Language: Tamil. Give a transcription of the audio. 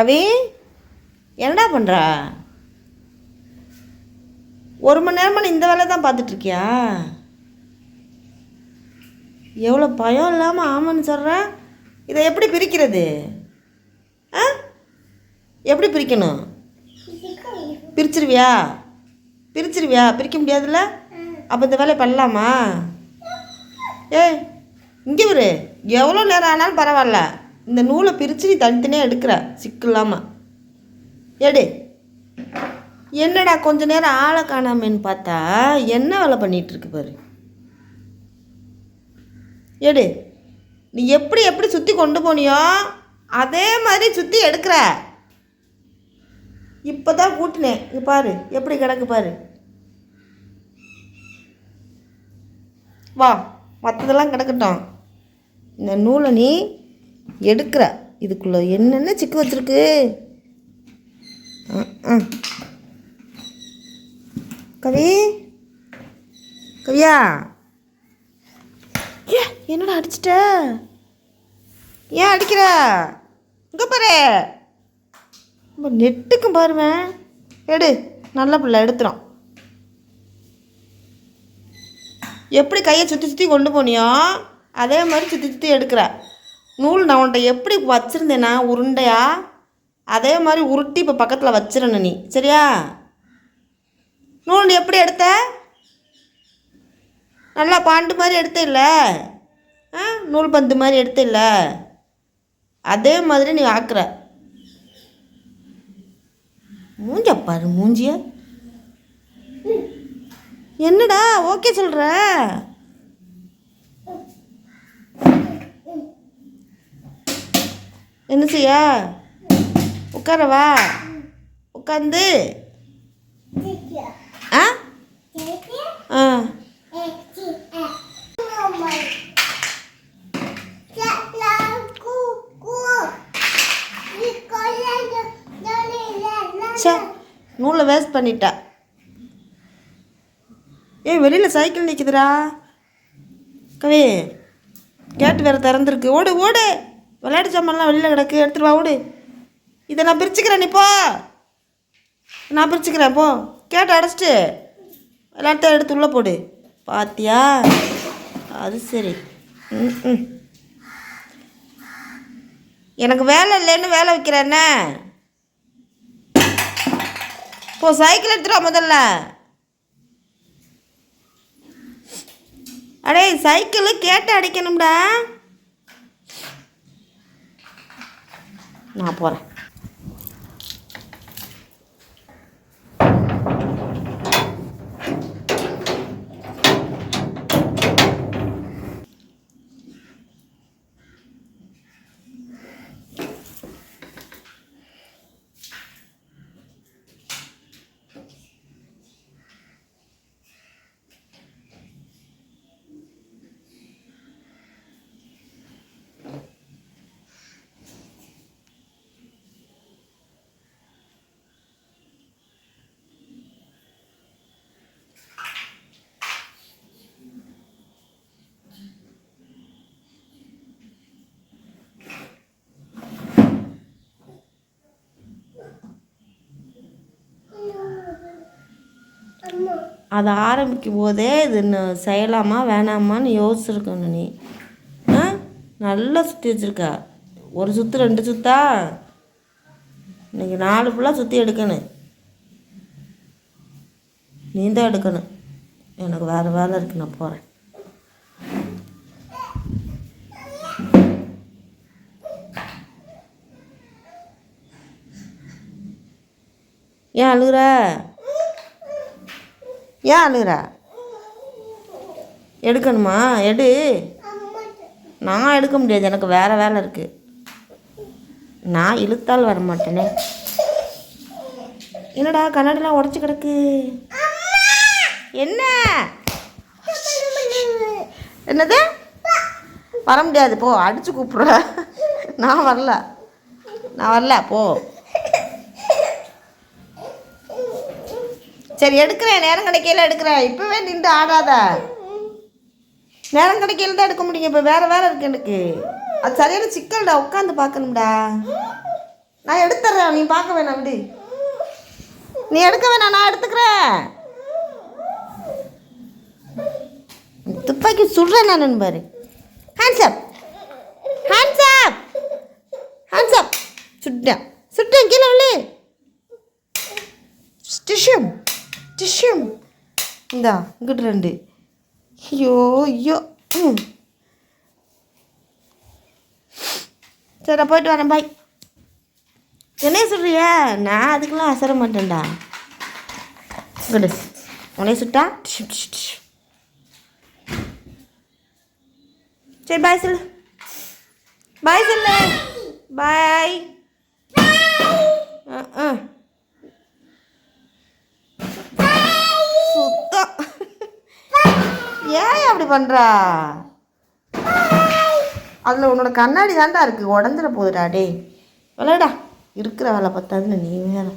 ரவி, என்னடா பண்ணுறா? ஒரு மணி நேரமாக இந்த வேலை தான் பார்த்துட்ருக்கியா? எவ்வளோ பயம் இல்லாமல் ஆமான்னு சொல்கிற. இதை எப்படி பிரிக்கிறது? ஆ, எப்படி பிரிக்கணும்? பிரிச்சிருவியா? பிரிக்க முடியாதுல்ல? அப்போ இந்த வேலையை பண்ணலாமா? ஏய், இங்கே வரு. எவ்வளோ நேரம் ஆனாலும் பரவாயில்ல, இந்த நூலை பிரித்து நீ தனித்தனியாக எடுக்கிற சிக்கு இல்லாமல் எடு. என்னடா கொஞ்ச நேரம் ஆளை காணாமன்னு பார்த்தா என்ன வேலை பண்ணிகிட்ருக்கு பாரு. எடு. நீ எப்படி எப்படி சுற்றி கொண்டு போனியோ அதே மாதிரி சுற்றி எடுக்கிற. இப்போ தான் கூட்டினேன், இது பாரு எப்படி கிடக்கு பாரு. வா, மற்றதெல்லாம் கிடக்கட்டும். இந்த நூலை நீ எடுக்கிற. இதுக்குள்ளே என்னென்ன சிக்கு வச்சுருக்கு. கவி, கவியா, ஏ என்னடா அடிச்சிட்ட? ஏன் அடிக்கிற? இங்கே பாரு, நெட்டுக்கும் பாருவேன். எடு, நல்ல பிள்ளை எடுத்துரும். எப்படி கையை சுற்றி சுற்றி கொண்டு போனியோ அதே மாதிரி சுற்றி சுற்றி எடுக்கிற. நூல் நான் உன்ட்ட எப்படி வச்சுருந்தேன்னா உருண்டையா, அதே மாதிரி உருட்டி இப்போ பக்கத்தில் வச்சிடணும் நீ, சரியா? நூல் எப்படி எடுத்த? நல்லா பாண்டு மாதிரி எடுத்த இல்லை? நூல் பந்து மாதிரி எடுத்த இல்லை? அதே மாதிரி நீ ஆக்குற. மூஞ்ச பாரு, மூஞ்சிய. என்னடா ஓகே சொல்கிற? என்ன செய்ய? உட்காரவா? உட்காந்து ஆ ஆ சே, நூலை வேஸ்ட் பண்ணிட்டா. ஏய், வெளியில் சைக்கிள் நிற்குதுடா. கவி, கேட்டு வேறு திறந்துருக்கு. ஓடு ஓடு, விளையாட்டு சாமான்லாம் வெளியில் கிடக்கு, எடுத்துகிட்டு வா. ஓடு. இதை நான் பிரிச்சுக்கிறேன், நீ போ. நான் பிரிச்சுக்கிறேன், போ. கேட்டு அடைச்சிட்டு எல்லாத்தையும் எடுத்து உள்ளே போடு. பாத்தியா? அது சரி. எனக்கு வேலை இல்லைன்னு வேலை வைக்கிறேன்ன. போ, சைக்கிள் எடுத்துட்டு வா முதல்ல. அடே, சைக்கிளு கேட்டு அடைக்கணும்டா. நான் போகிறேன். அதை ஆரம்பிக்கும் போதே இது செய்யலாமா வேணாமான்னு யோசிச்சிருக்கணும் நீ. நல்லா சுற்றி வச்சுருக்கா. ஒரு சுற்று 2 சுற்றா? இன்றைக்கி 4 ஃபுல்லாக சுற்றி எடுக்கணும். நீ தான் எடுக்கணும். எனக்கு வேறு வேலை இருக்குது, நான் போகிறேன். ஏன் அழுகுற? ஏன் அழுகுற? எடுக்கணுமா? எடு. நான் எடுக்க முடியாது, எனக்கு வேறு வேலை இருக்குது. நான் இழுத்தால் வர மாட்டேனே. என்னடா கண்ணாடிலாம் உடச்சி கிடக்கு? என்ன? என்னது? வர முடியாது, போ. அடித்து கூப்பிட்ற. நான் வரல, போ. சரி, எடுக்கிறேன். நேரம் கிடைக்கையில் எடுக்கிறேன். இப்போவே நின்று ஆடாத. நேரம் கிடைக்கையில் தான் எடுக்க முடியும். இப்போ வேறு வேலை இருக்குது எனக்கு. அது சரியான சிக்கல்டா, உட்காந்து பார்க்கணும்டா. நான் எடுத்துட்றேன், நீ பார்க்க வேணாம் விடு. நீ எடுக்க வேணாம், நான் எடுத்துக்கிறேன். துப்பாக்கி சுடுறேன் நான் பாரு. Hands up, hands up, hands up. சுட்டேன் கீழே விழு. டிஷ்யூம் டிஷ்யூம் இந்தா இங்கிட்டு 2. ஐயோ ஐயோ. சரி நான் போயிட்டு வரேன், பாய். என்னைய சொல்கிறியா? நான் அதுக்கெல்லாம் அசர மாட்டேன்டா. குடு உனைய சுட்டா. சரி பாய் சொல்லு, பாய் சொல்லு, பாய். சுத்தம். ஏன் அப்படி பண்ணுறா? அதில் உன்னோட கண்ணாடி தாண்டா இருக்குது, உடஞ்சிட போகுதுடா. டே விளையாடா, இருக்கிற வேலை பத்தாதுன்னு நீ வேற.